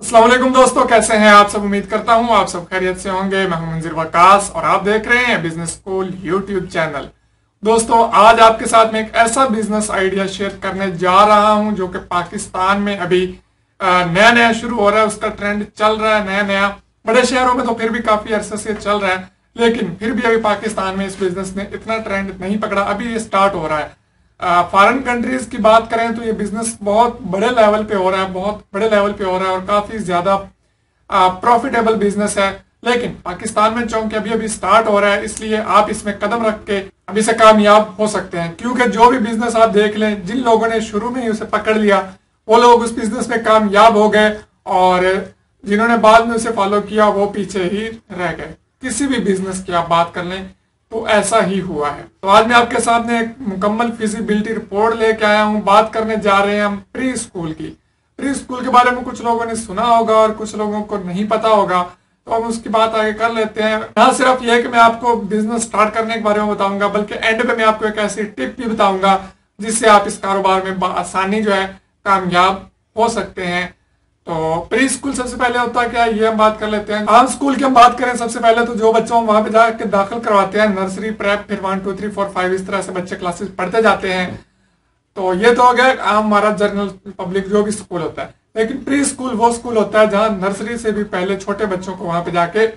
अस्सलाम वालेकुम दोस्तों, कैसे हैं आप सब। उम्मीद करता हूं आप सब खैरियत से होंगे। मैं हूं मंजिर वकास और आप देख रहे हैं बिजनेस स्कूल यूट्यूब चैनल। दोस्तों, आज आपके साथ में एक ऐसा बिजनेस आइडिया शेयर करने जा रहा हूं जो कि पाकिस्तान में अभी नया नया शुरू हो रहा है। उसका ट्रेंड चल रहा है नया नया। बड़े शहरों में तो फिर भी काफी अरसे से चल रहा है, लेकिन फिर भी अभी पाकिस्तान में इस बिजनेस ने इतना ट्रेंड नहीं पकड़ा। अभी ये स्टार्ट हो रहा है। फॉरेन कंट्रीज की बात करें तो ये बिजनेस बहुत बड़े लेवल पे हो रहा है, बहुत बड़े लेवल पे हो रहा है और काफी ज्यादा प्रॉफिटेबल बिजनेस है। लेकिन पाकिस्तान में चूंकि अभी अभी स्टार्ट हो रहा है, इसलिए आप इसमें कदम रख के अभी से कामयाब हो सकते हैं। क्योंकि जो भी बिजनेस आप देख लें, जिन लोगों ने शुरू में ही उसे पकड़ लिया वो लोग उस बिजनेस में कामयाब हो गए और जिन्होंने बाद में उसे फॉलो किया वो पीछे ही रह गए। किसी भी बिजनेस की आप बात कर लें तो ऐसा ही हुआ है। तो आज मैं आपके सामने एक मुकम्मल फिजिबिलिटी रिपोर्ट लेके आया हूं। बात करने जा रहे हैं हम प्री स्कूल की। प्री स्कूल के बारे में कुछ लोगों ने सुना होगा और कुछ लोगों को नहीं पता होगा, तो हम उसकी बात आगे कर लेते हैं। ना सिर्फ यह कि मैं आपको बिजनेस स्टार्ट करने के बारे में बताऊंगा, बल्कि एंड पे मैं आपको एक ऐसी टिप भी बताऊंगा जिससे आप इस कारोबार में आसानी जो है कामयाब हो सकते हैं। तो प्री स्कूल सबसे पहले होता है क्या, ये हम बात कर लेते हैं। आम स्कूल की हम बात करें सबसे पहले तो जो बच्चों वहां पे जाकर दाखिल करवाते हैं, नर्सरी प्रेप, फिर 1 2 3 4 5 इस तरह से बच्चे क्लासेस पढ़ते जाते हैं। तो ये तो हो गया आम हमारा जनरल पब्लिक जो भी स्कूल होता है। लेकिन प्री स्कूल वो स्कूल होता है जहां नर्सरी से भी पहले छोटे बच्चों को वहां पे जाके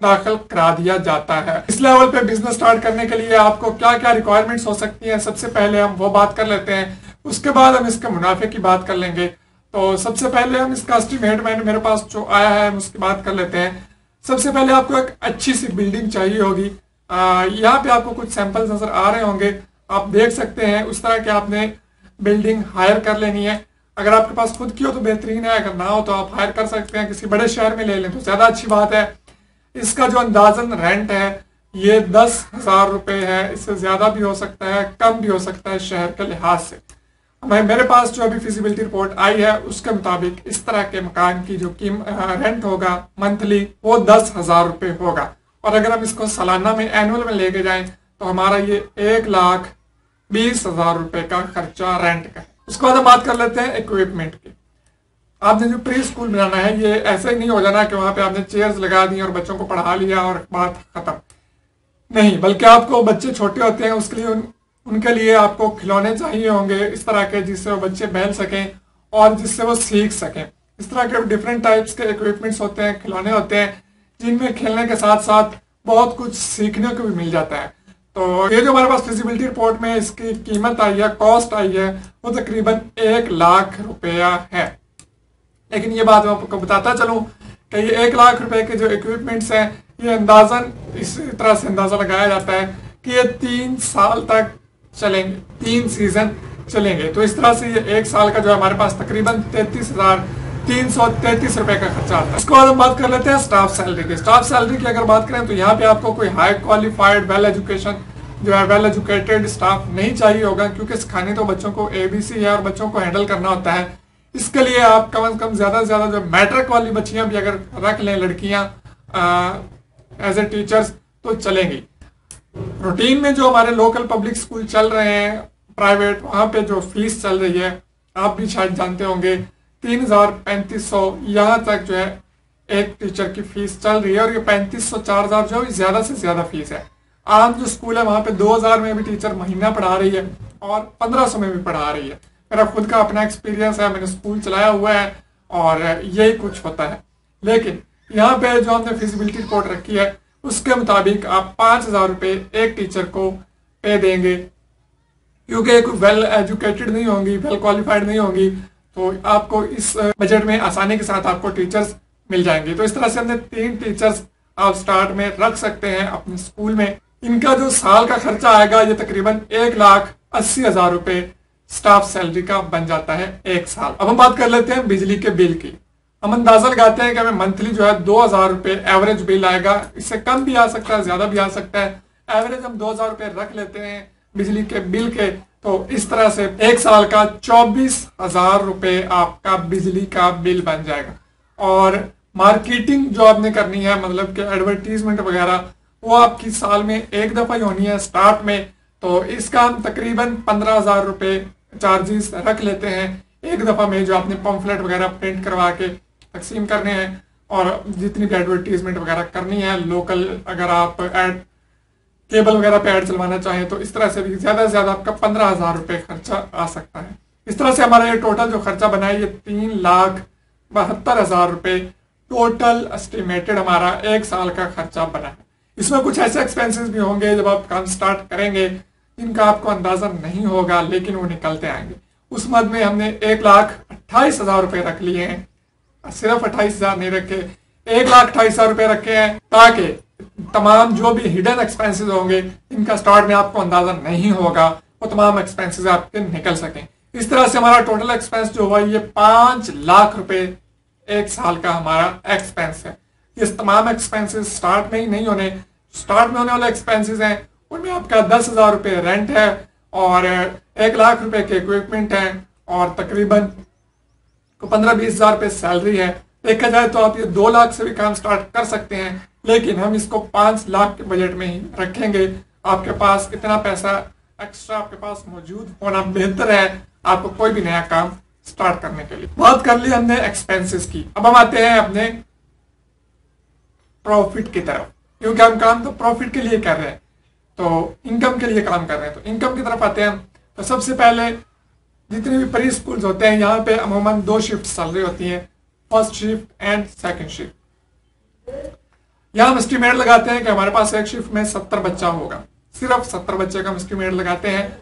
दाखिल करा दिया जाता है। इस लेवल पे बिजनेस स्टार्ट करने के लिए आपको क्या क्या रिक्वायरमेंट्स हो सकती हैं, सबसे पहले हम वो बात कर लेते हैं। उसके बाद हम इसके मुनाफे की बात कर लेंगे। तो सबसे पहले हम इसका एस्टिमेट मेरे पास जो आया है हम उसकी बात कर लेते हैं। सबसे पहले आपको एक अच्छी सी बिल्डिंग चाहिए होगी। यहाँ पे आपको कुछ सैंपल्स नजर आ रहे होंगे, आप देख सकते हैं। उस तरह के आपने बिल्डिंग हायर कर लेनी है। अगर आपके पास खुद की हो तो बेहतरीन है, अगर ना हो तो आप हायर कर सकते हैं, किसी बड़े शहर में ले लें तो ज्यादा अच्छी बात है। इसका जो अंदाजन रेंट है ये 10,000 रुपए है। इससे ज्यादा भी हो सकता है, कम भी हो सकता है शहर के लिहाज से। मेरे पास जो अभी फिजिबिलिटी रिपोर्ट आई है उसके मुताबिक इस तरह के मकान की जो रेंट होगा मंथली वो 10,000 रुपए होगा। और अगर हम इसको सालाना में, एनुअल में लेके जाएं तो हमारा ये 1,20,000 रुपए का खर्चा रेंट का है। उसके बाद हम बात कर लेते हैं इक्विपमेंट की। आपने जो प्री स्कूल बनाना है ये ऐसे ही नहीं हो जाना कि वहां पे आपने चेयर्स लगा दी और बच्चों को पढ़ा लिया और बात खत्म। नहीं, बल्कि आपको, बच्चे छोटे होते हैं उसके लिए उनके लिए आपको खिलौने चाहिए होंगे इस तरह के जिससे वो बच्चे बहल सकें और जिससे वो सीख सकें। इस तरह के डिफरेंट टाइप्स के इक्विपमेंट्स होते हैं, खिलौने होते हैं जिनमें खेलने के साथ साथ बहुत कुछ सीखने को भी मिल जाता है। तो ये जो हमारे पास फिजिबिलिटी रिपोर्ट में इसकी कीमत आई है, कॉस्ट आई है, वो तकरीबन 1,00,000 रुपया है। लेकिन ये बात मैं आपको बताता चलूं कि ये 1,00,000 रुपए के जो इक्विपमेंट्स हैं ये अंदाजन इस तरह से अंदाजा लगाया जाता है कि ये 3 साल तक चलेंगे, 3 सीजन चलेंगे। तो इस तरह से ये 1 साल का जो है हमारे पास तकरीबन 33,333 रुपए का खर्चा आता है। इसके बाद हम बात कर लेते हैं स्टाफ सैलरी की। स्टाफ सैलरी की अगर बात करें तो यहाँ पे आपको कोई हाई क्वालिफाइड वेल एजुकेशन जो है वेल एजुकेटेड स्टाफ नहीं चाहिए होगा, क्योंकि सिखानी तो बच्चों को ABC है और बच्चों को हैंडल करना होता है। इसके लिए आप कम से कम ज्यादा से ज्यादा जो मैट्रिक वाली बच्चियां भी अगर रख लें लड़कियां एज ए टीचर्स तो चलेंगी। रूटीन में जो हमारे लोकल पब्लिक स्कूल चल रहे हैं प्राइवेट, वहां पे जो फीस चल रही है आप भी शायद जानते होंगे 3,000-3,500 यहाँ तक जो है एक टीचर की फीस चल रही है। और ये 3,500-4,000 जो ज्यादा से ज्यादा फीस है। आम जो स्कूल है वहां पे 2,000 में भी टीचर महीना पढ़ा रही है और 1,500 में भी पढ़ा रही है। मेरा खुद का अपना एक्सपीरियंस है, मैंने स्कूल चलाया हुआ है और यही कुछ होता है। लेकिन यहाँ पे जो हमने फिजिबिलिटी रिपोर्ट रखी है उसके मुताबिक आप 5,000 रुपए एक टीचर को पे देंगे, क्योंकि कोई वेल एजुकेटेड नहीं होंगी, वेल क्वालिफाइड नहीं होंगी, तो आपको इस बजट में आसानी के साथ आपको टीचर्स मिल जाएंगे। तो इस तरह से हमने 3 टीचर्स आप स्टार्ट में रख सकते हैं अपने स्कूल में। इनका जो साल का खर्चा आएगा ये तकरीबन 1,80,000 रुपए स्टाफ सैलरी का बन जाता है 1 साल। अब हम बात कर लेते हैं बिजली के बिल की। हम अंदाजा लगाते हैं कि हमें मंथली जो है 2,000 रुपए एवरेज बिल आएगा। इससे कम भी आ सकता है, ज्यादा भी आ सकता है। एवरेज हम 2,000 रुपए रख लेते हैं बिजली के बिल के। तो इस तरह से 1 साल का 24,000 रुपए आपका बिजली का बिल बन जाएगा। और मार्केटिंग जो आपने करनी है, मतलब कि एडवर्टीजमेंट वगैरह, वो आपकी साल में 1 दफा ही होनी है स्टार्ट में। तो इसका हम तकरीबन 15,000 रुपए चार्जेस रख लेते हैं एक दफा में, जो आपने पम्फलेट वगैरह प्रिंट करवा के तकसीम करने हैं और जितनी भी एडवर्टीजमेंट वगैरह करनी है, लोकल अगर आप एड केबल वगैरह पे ऐड चलवाना चाहें तो इस तरह से भी ज्यादा से ज्यादा आपका 15,000 रुपये खर्चा आ सकता है। इस तरह से हमारा ये टोटल जो खर्चा बना है ये 3,72,000 रुपये टोटल एस्टिमेटेड हमारा 1 साल का खर्चा बना है। इसमें कुछ ऐसे एक्सपेंसेस भी होंगे जब आप काम स्टार्ट करेंगे जिनका आपको अंदाजा नहीं होगा, लेकिन वो निकलते आएंगे। उस मद में हमने 1,28,000 रुपये रख लिए हैं, सिर्फ 28,000 नहीं रखे, 1,28,000 रुपये रखे हैं ताकि तमाम जो भी हिडन एक्सपेंसेस होंगे इनका स्टार्ट में आपको अंदाजा नहीं होगा, वो तमाम एक्सपेंसेस आपके निकल सकें। इस तरह से हमारा टोटल एक्सपेंस जो हुआ ये 5 लाख रुपए 1 साल का हमारा एक्सपेंस है। इस तमाम एक्सपेंसेस स्टार्ट में ही नहीं होने, स्टार्ट में होने वाले एक्सपेंसेस हैं उनमें आपका 10,000 रुपये रेंट है और 1 लाख रुपए के इक्विपमेंट है और तकरीबन 15-20,000 रुपये सैलरी है। देखा जाए तो आप ये 2 लाख से भी काम स्टार्ट कर सकते हैं, लेकिन हम इसको 5 लाख के बजट में ही रखेंगे। आपके पास इतना पैसा एक्स्ट्रा आपके पास मौजूद होना बेहतर है आपको कोई भी नया काम स्टार्ट करने के लिए। बात कर ली हमने एक्सपेंसेस की, अब हम आते हैं अपने प्रॉफिट की तरफ, क्योंकि हम काम तो प्रॉफिट के लिए कर रहे हैं, तो इनकम के लिए काम कर रहे हैं। तो इनकम की तरफ आते हैं। तो सबसे पहले जितने भी प्री स्कूल्स होते हैं यहाँ पे अमूमन 2 शिफ्ट सैलरी होती है, first shift and second shift. यहाँ हम एस्टिमेट लगाते हैं कि हमारे पास एक शिफ्ट में 70 बच्चा होगा, सिर्फ 70 बच्चे का हम एस्टिमेट लगाते हैं।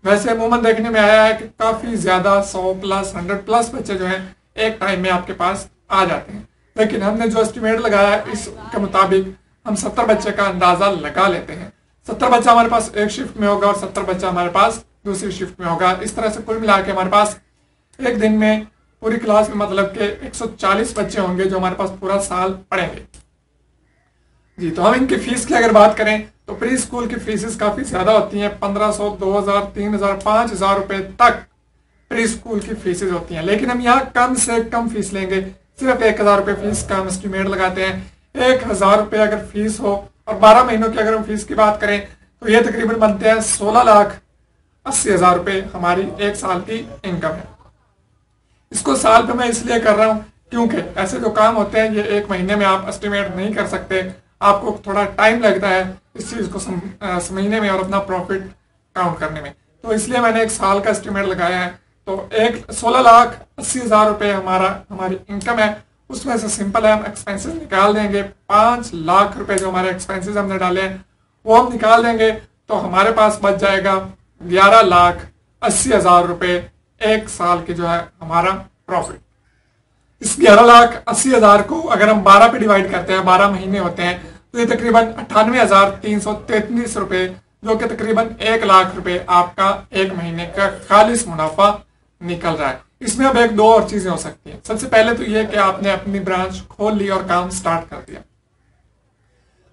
वैसे अमूमन देखने में आया है कि काफी ज्यादा 100 प्लस 100 प्लस बच्चे जो हैं एक टाइम में आपके पास आ जाते हैं, लेकिन हमने जो एस्टिमेट लगाया इसके मुताबिक हम 70 बच्चे का अंदाजा लगा लेते हैं। 70 बच्चा हमारे पास एक शिफ्ट में होगा और 70 बच्चा हमारे पास दूसरी शिफ्ट में होगा। इस तरह से कुल मिला के हमारे पास एक दिन में पूरी क्लास में मतलब के 140 बच्चे होंगे जो हमारे पास पूरा साल पढ़ेंगे जी। तो हम इनकी फीस की अगर बात करें तो प्री स्कूल की फीसेस काफी ज्यादा होती हैं, 1500, 2000, 3000, 5000 रुपए तक प्री स्कूल की फीसेस होती हैं। लेकिन हम यहाँ कम से कम फीस लेंगे, सिर्फ 1,000 रुपए फीस का हम एस्टिमेट लगाते हैं। 1,000 रुपए अगर फीस हो और 12 महीनों की अगर हम फीस की बात करें तो ये तकरीबन बनते हैं 16,80,000 रुपए हमारी 1 साल की इनकम है। इसको साल पे मैं इसलिए कर रहा हूँ क्योंकि ऐसे जो काम होते हैं ये 1 महीने में आप एस्टिमेट नहीं कर सकते, आपको थोड़ा टाइम लगता है इस चीज को समझने में और अपना प्रॉफिट काउंट करने में। तो इसलिए मैंने 1 साल का एस्टिमेट लगाया है। तो 16,80,000 रुपए हमारी इनकम है, उसमें से सिंपल है हम एक्सपेंसेस निकाल देंगे। 5 लाख रुपए जो हमारे एक्सपेंसेस हमने डाले हैं वो हम निकाल देंगे, तो हमारे पास बच जाएगा 11,80,000 रुपए 1 साल के जो है हमारा प्रॉफिट। इस 11,80,000 को अगर हम 12 पे डिवाइड करते हैं, 12 महीने होते हैं, तो ये तकरीबन 98,333 रुपए जो कि तकरीबन 1 लाख रुपए आपका 1 महीने का खालिस मुनाफा निकल रहा है। इसमें अब 1-2 और चीजें हो सकती हैं। सबसे पहले तो ये कि आपने अपनी ब्रांच खोल ली और काम स्टार्ट कर दिया।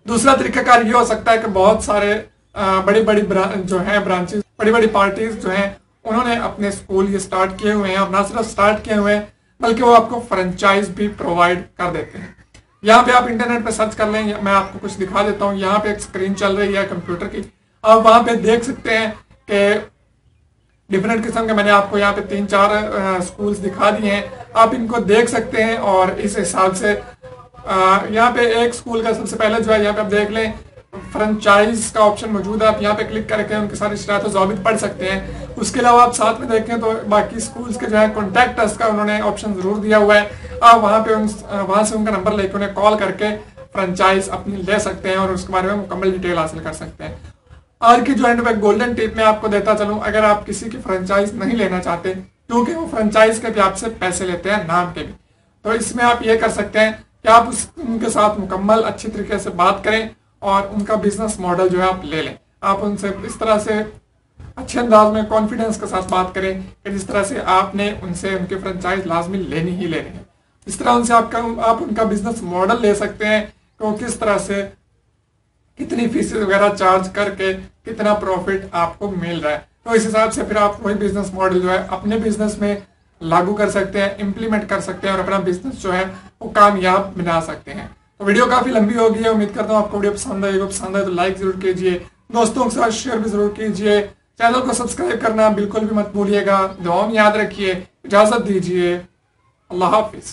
दूसरा तरीकाकार ये हो सकता है कि बहुत सारे बड़ी बड़ी जो है ब्रांचेस, बड़ी बड़ी पार्टीज जो हैं उन्होंने अपने स्कूल ये स्टार्ट किए हुए हैं और ना सिर्फ स्टार्ट किए हुए हैं बल्कि वो आपको फ्रेंचाइज भी प्रोवाइड कर देते हैं। यहाँ पे आप इंटरनेट पे सर्च कर लें, मैं आपको कुछ दिखा देता हूँ। यहाँ पे एक स्क्रीन चल रही है कंप्यूटर की, आप वहां पे देख सकते हैं कि डिफरेंट किस्म के मैंने आपको यहाँ पे 3-4 स्कूल्स दिखा दिए हैं, आप इनको देख सकते हैं और इस हिसाब से यहाँ पे एक स्कूल का सबसे पहले जो है यहाँ पे आप देख लें फ्रेंचाइज का ऑप्शन मौजूद है। आप यहाँ पे क्लिक करके उनकी सारी शराइत और ज़ाबित पढ़ सकते हैं। उसके अलावा आप साथ में देखें तो बाकी स्कूल्स के जो है कॉन्टैक्ट अस का उन्होंने ऑप्शन जरूर दिया हुआ है। आप वहाँ पे वहाँ से उनका नंबर लेके उन्हें कॉल करके फ्रेंचाइज अपनी ले सकते हैं और उसके बारे में मुकम्मल डिटेल हासिल कर सकते हैं। आज की जो एंड में गोल्डन टिप मैं आपको देता चलूं, अगर आप किसी की फ्रेंचाइज नहीं लेना चाहते क्योंकि वो फ्रेंचाइज के भी आपसे पैसे लेते हैं नाम के भी, तो इसमें आप ये कर सकते हैं कि आप उनके साथ मुकम्मल अच्छी तरीके से बात करें और उनका बिजनेस मॉडल जो है आप ले लें। आप उनसे इस तरह से अच्छे अंदाज में कॉन्फिडेंस के साथ बात करें कि जिस तरह से आपने उनसे उनकी फ्रेंचाइज लाजमी लेनी ही लेनी है। इस तरह उनसे आप उनका बिजनेस मॉडल ले सकते हैं कि वो किस तरह से कितनी फीस वगैरह चार्ज करके कितना प्रॉफिट आपको मिल रहा है। तो इस हिसाब से फिर आप वही बिजनेस मॉडल जो है अपने बिजनेस में लागू कर सकते हैं, इंप्लीमेंट कर सकते हैं और अपना बिजनेस जो है वो कामयाब बना सकते हैं। तो वीडियो काफी लंबी हो गई है, उम्मीद करता हूँ आपको वीडियो पसंद आएगी। पसंद आए तो लाइक जरूर कीजिए, दोस्तों के साथ शेयर भी जरूर कीजिए, चैनल को सब्सक्राइब करना बिल्कुल भी मत भूलिएगा। दुआ में याद रखिए, इजाजत दीजिए, अल्लाह हाफिज।